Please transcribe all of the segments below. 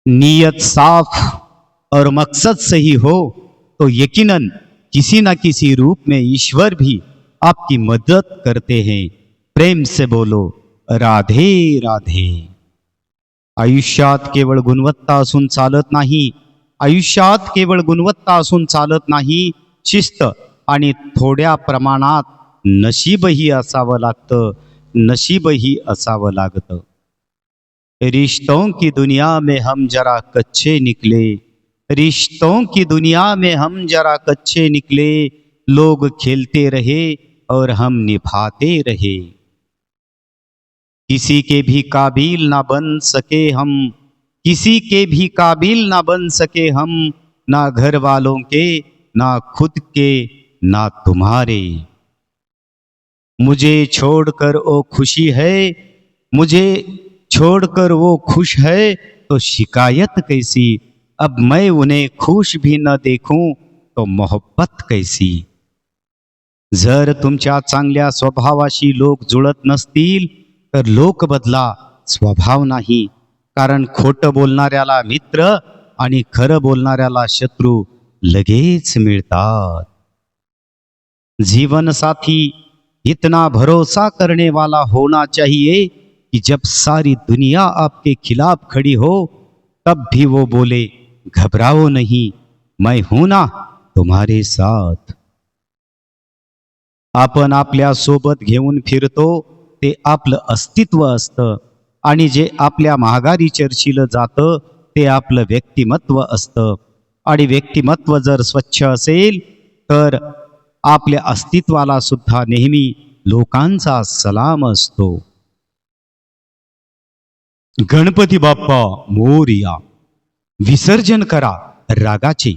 नीयत साफ और मकसद सही हो तो यकीनन किसी न किसी रूप में ईश्वर भी आपकी मदद करते हैं। प्रेम से बोलो राधे राधे। आयुष्यात केवळ गुणवत्ता असून चालत नाही, आयुष्यात केवळ गुणवत्ता असून चालत नाही, शिस्त आणि थोड्या प्रमाणात नशीबही असावं लागतं, नशीबही असावं लागतं। रिश्तों की दुनिया में हम जरा कच्चे निकले, रिश्तों की दुनिया में हम जरा कच्चे निकले, लोग खेलते रहे और हम निभाते रहे। किसी के भी काबिल ना बन सके हम, किसी के भी काबिल ना बन सके हम, ना घर वालों के ना खुद के ना तुम्हारे। मुझे छोड़कर वो खुशी है, मुझे छोड़कर वो खुश है तो शिकायत कैसी, अब मैं उन्हें खुश भी न देखूं तो मोहब्बत कैसी। जर तुमच्या चांगल्या स्वभावाशी लोक जुळत नसतील तर लोक बदला, स्वभाव नाही। कारण खोटं बोलणाऱ्याला मित्र आणि खरं बोलणाऱ्याला शत्रू लगेच मिळतात। जीवन साथी इतना भरोसा करने वाला होना चाहिए कि जब सारी दुनिया आपके खिलाफ खड़ी हो तब भी वो बोले घबराओ नहीं, मैं हूं ना तुम्हारे साथ। आपण आपल्या सोबत घेऊन फिरतो ते आपलं अस्तित्व असतं आणि जे आपल्या महागारी चर्चिलं जातं ते आपलं व्यक्तिमत्व असतं। आणि व्यक्तिमत्व जर स्वच्छ असेल तर आपल्या अस्तित्वाला सुद्धा नेहमी लोकांचा सलाम असतो। गणपती बाप्पा मोरया। विसर्जन करा रागाचे,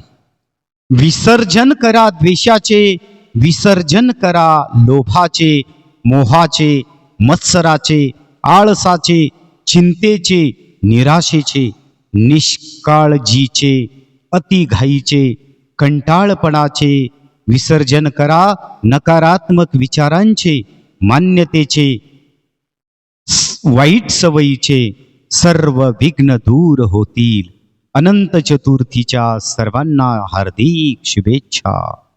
विसर्जन करा द्वेषाचे, विसर्जन करा लोभाचे, मोहाचे, मत्सराचे, आळसाचे, चिंतेचे, निराशेचे, निष्काळजीचे, अतिघाईचे, कंटाळपणाचे। विसर्जन करा नकारात्मक विचारांचे, मान्यतेचे, वाईट सवयीचे। सर्व विघ्न दूर होतील। अनंत चतुर्थीच्या सर्वांना हार्दिक शुभेच्छा।